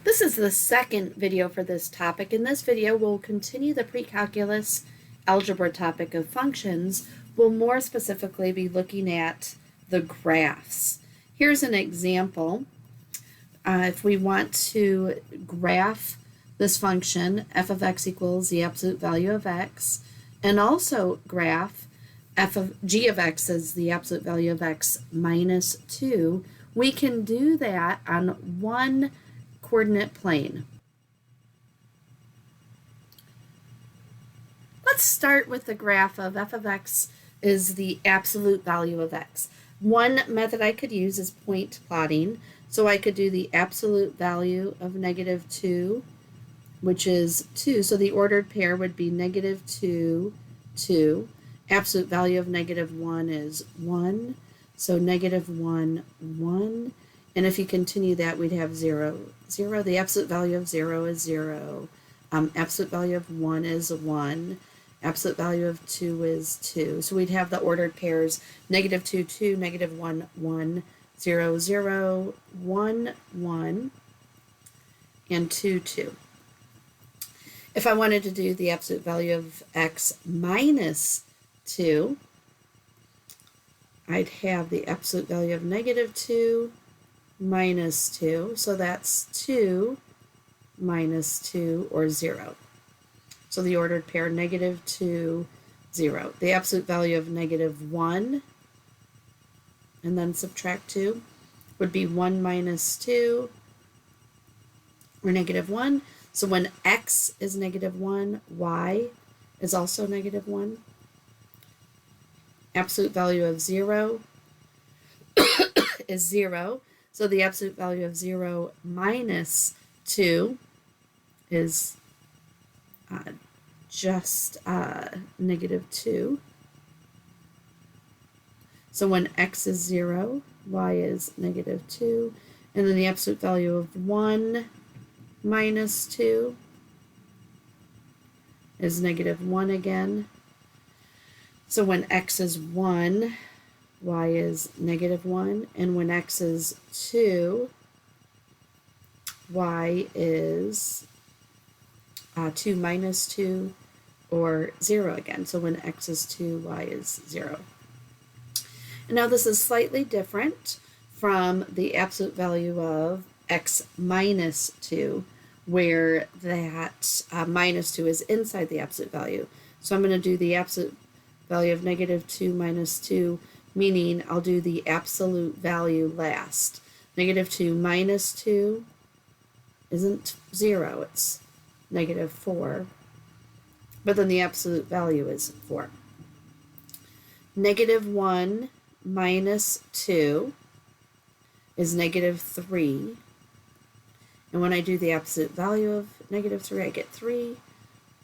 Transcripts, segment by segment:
This is the second video for this topic. In this video, we'll continue the pre-calculus algebra topic of functions. We'll more specifically be looking at the graphs. Here's an example. If we want to graph this function, f of x equals the absolute value of x, and also graph g of x as the absolute value of x minus 2, we can do that on one coordinate plane. Let's start with the graph of f of x is the absolute value of x. One method I could use is point plotting. So I could do the absolute value of negative 2, which is 2. So the ordered pair would be negative 2, 2. Absolute value of negative 1 is 1. So negative 1, 1. And if you continue that, we'd have 0, 0. The absolute value of 0 is 0. Absolute value of 1 is 1. Absolute value of 2 is 2. So we'd have the ordered pairs negative 2, 2, negative 1, 1, 0, 0, 1, 1, and 2, 2. If I wanted to do the absolute value of x minus 2, I'd have the absolute value of negative 2 minus 2. So that's 2 minus 2, or 0. So the ordered pair negative 2, 0. The absolute value of negative 1, and then subtract 2, would be 1 minus 2, or negative 1. So when x is negative 1, y is also negative 1. Absolute value of 0 is 0. So the absolute value of 0 minus 2 is just negative 2. So when x is 0, y is negative 2. And then the absolute value of 1 minus 2 is negative 1 again. So when x is 1, y is negative 1. And when x is 2, y is 2 minus 2, or 0 again. So when x is 2, y is 0. And now this is slightly different from the absolute value of x minus 2, where that minus 2 is inside the absolute value. So I'm going to do the absolute value of negative 2 minus 2, meaning I'll do the absolute value last. Negative 2 minus 2 isn't 0, it's negative 4. But then the absolute value is 4. Negative 1 minus 2 is negative 3. And when I do the absolute value of negative 3, I get 3.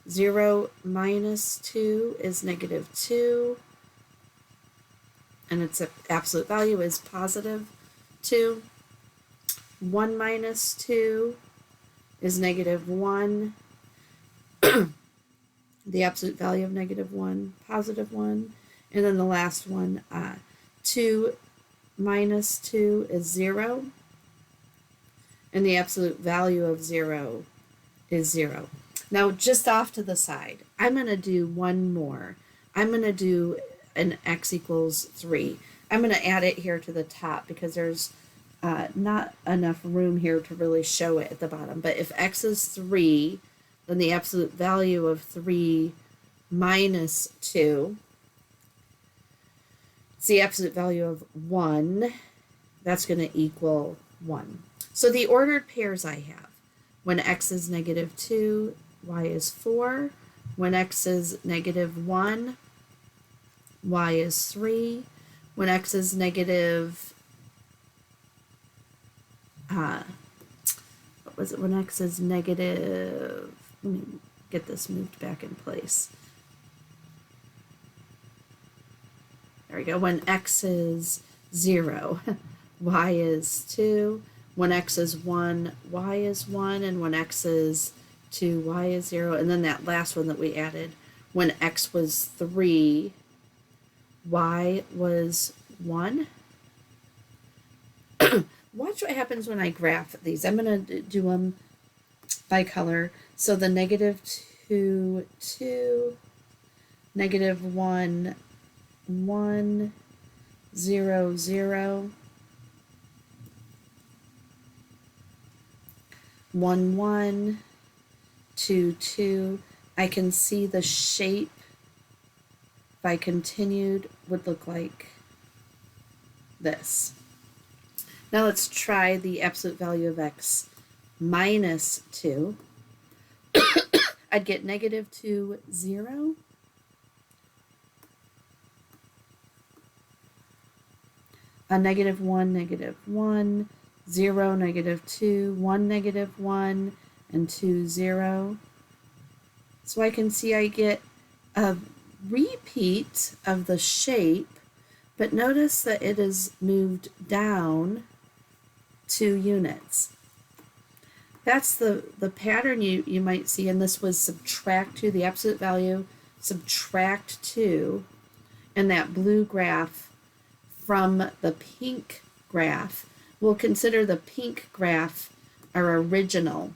0 minus 2 is negative 2. And its absolute value is positive 2. 1 minus 2 is negative 1. The absolute value of negative 1, positive 1. And then the last one, 2 minus 2 is 0. And the absolute value of 0 is 0. Now, just off to the side, I'm going to do one more. I'm going to do an x equals 3. I'm going to add it here to the top because there's not enough room here to really show it at the bottom. But if x is 3, then the absolute value of 3 minus 2 is the absolute value of 1. That's going to equal 1. So the ordered pairs I have, when x is negative 2, y is 4. When x is negative 1, y is 3. When x is negative, what was it? When x is negative, let me get this moved back in place. There we go. When x is 0, y is 2. When x is 1, y is 1. And when x is 2, y is 0. And then that last one that we added, when x was 3, y was 1. Watch what happens when I graph these. I'm going to do them by color. So the -2, 2, -1, 1, 0, 0, 1, 1, 2, 2. I can see the shape, if I continued, would look like this. Now let's try the absolute value of x minus 2. I'd get -2, 0. A -1, -1, 0, -2, 1, -1, and 2, 0. So I can see I get a repeat of the shape, but notice that it is moved down 2 units. That's the pattern you might see, and this was subtract 2, the absolute value, subtract 2, and that blue graph from the pink graph. We'll consider the pink graph our original.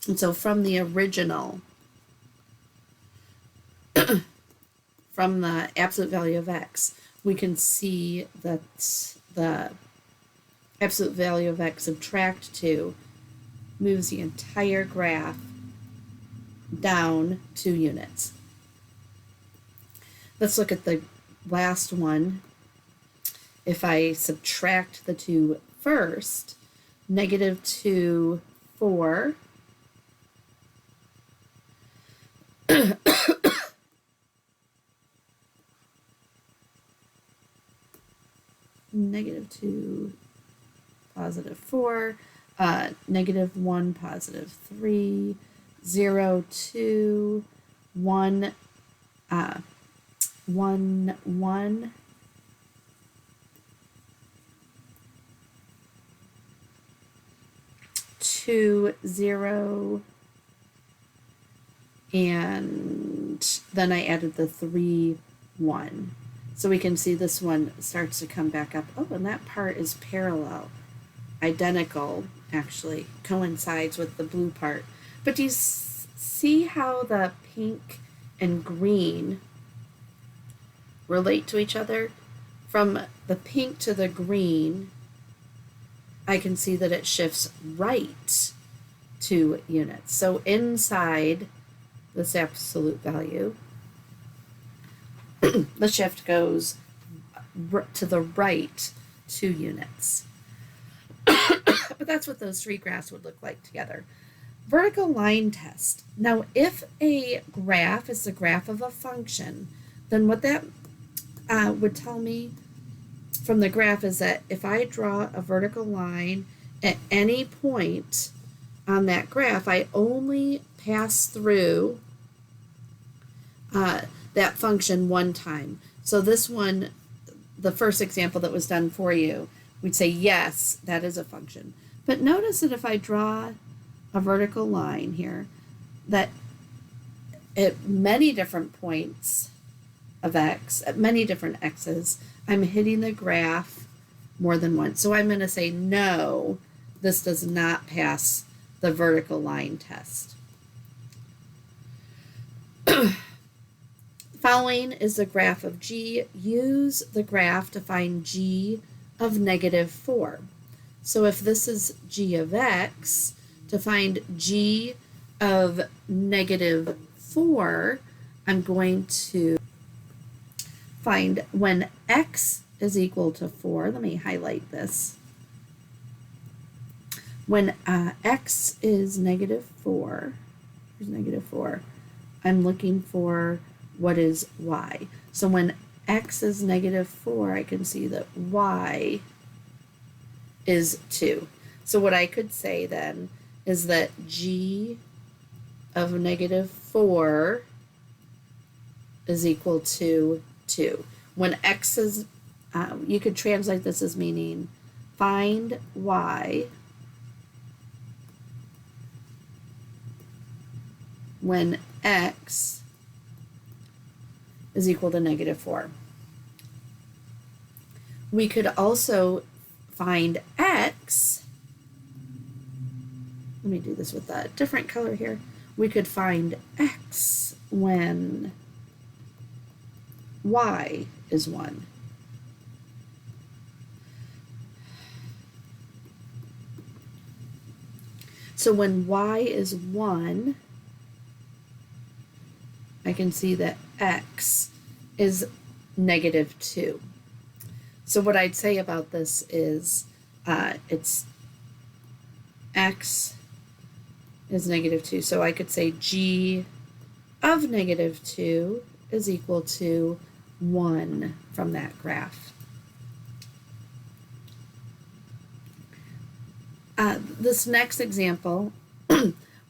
And so from the original, from the absolute value of x, we can see that the absolute value of x subtract 2 moves the entire graph down 2 units. Let's look at the last one. If I subtract the 2 first, -2, 4, -2, +4, -1, +3, 0, 2, 1, 1, 1, 2, 0, and then I added the 3, 1. So we can see this one starts to come back up. Oh, and that part is parallel, identical, actually, coincides with the blue part. But do you see how the pink and green relate to each other? From the pink to the green, I can see that it shifts right 2 units. So inside this absolute value, the shift goes to the right 2 units. But that's what those 3 graphs would look like together. Vertical line test. Now, if a graph is the graph of a function, then what that would tell me from the graph is that if I draw a vertical line at any point on that graph, I only pass through that function one time. So this one, the first example that was done for you, we'd say, yes, that is a function. But notice that if I draw a vertical line here, that at many different points of x, at many different x's, I'm hitting the graph more than once. So I'm going to say, no, this does not pass the vertical line test. Following is the graph of g. Use the graph to find g of -4. So if this is g of x, to find g of -4, I'm going to find when x is equal to 4. Let me highlight this. When x is -4, here's -4, I'm looking for what is y. So when x is -4, I can see that y is 2. So what I could say then is that g of -4 is equal to 2. When x is, you could translate this as meaning find y when x is equal to -4. We could also find x let me do this with a different color here. We could find x when y is 1. So when y is 1, I can see that x is -2. So what I'd say about this is it's x is -2. So I could say g of -2 is equal to 1 from that graph. This next example,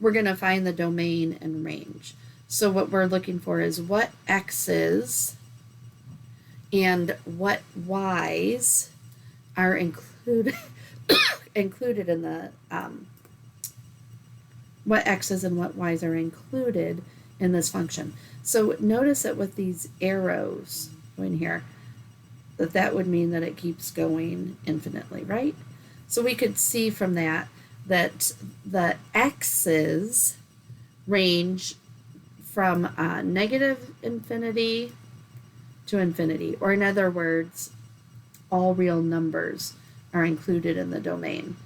we're going to find the domain and range. So what we're looking for is what x's and what y's are included included in the what x's and what y's are included in this function. So notice that with these arrows going here, that would mean that it keeps going infinitely, right? So we could see from that the x's range from -infinity to infinity, or in other words, all real numbers are included in the domain.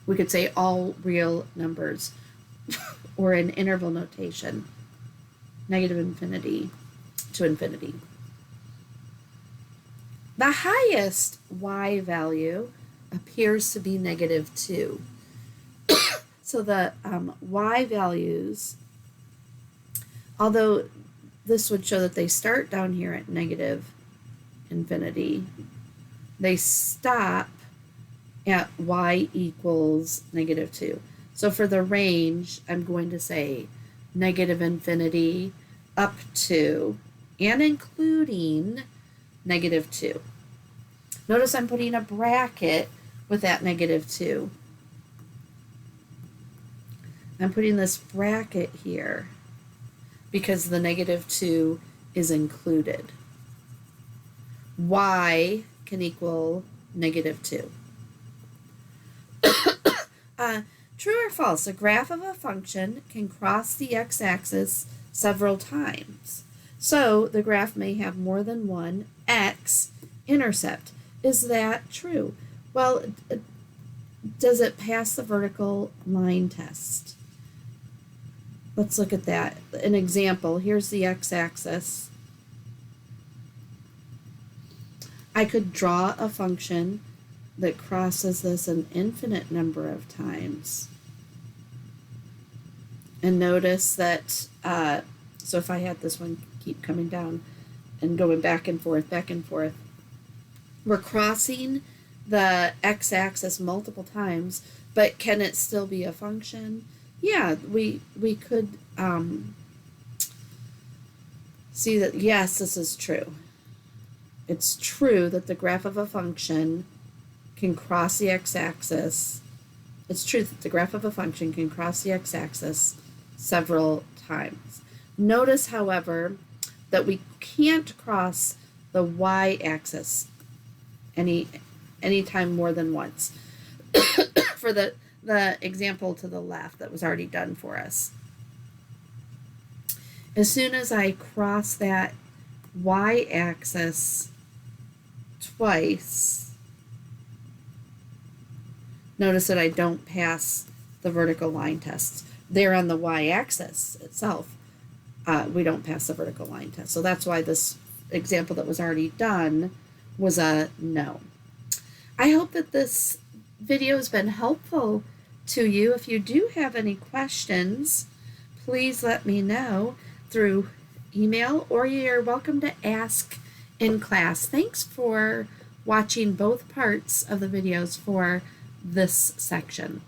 We could say all real numbers, or in interval notation, -infinity to infinity. The highest y value appears to be -2. So the y values, although this would show that they start down here at -infinity, they stop at y equals -2. So for the range, I'm going to say -infinity up to and including -2. Notice I'm putting a bracket with that -2. I'm putting this bracket here because the -2 is included. Y can equal -2. True or false? A graph of a function can cross the x-axis several times. So the graph may have more than one x-intercept. Is that true? Well, does it pass the vertical line test? Let's look at that. An example, here's the x-axis. I could draw a function that crosses this an infinite number of times. And notice that, so if I had this one keep coming down and going back and forth, we're crossing the x-axis multiple times, but can it still be a function? Yeah, we could see that, yes, this is true. It's true that the graph of a function can cross the x-axis. It's true that the graph of a function can cross the x-axis several times. Notice, however, that we can't cross the y-axis any time more than once. For the example to the left that was already done for us. As soon as I cross that y-axis twice, notice that I don't pass the vertical line test. There on the y-axis itself, we don't pass the vertical line test. So that's why this example that was already done was a no. I hope that this video has been helpful to you. If you do have any questions, please let me know through email, or you're welcome to ask in class. Thanks for watching both parts of the videos for this section.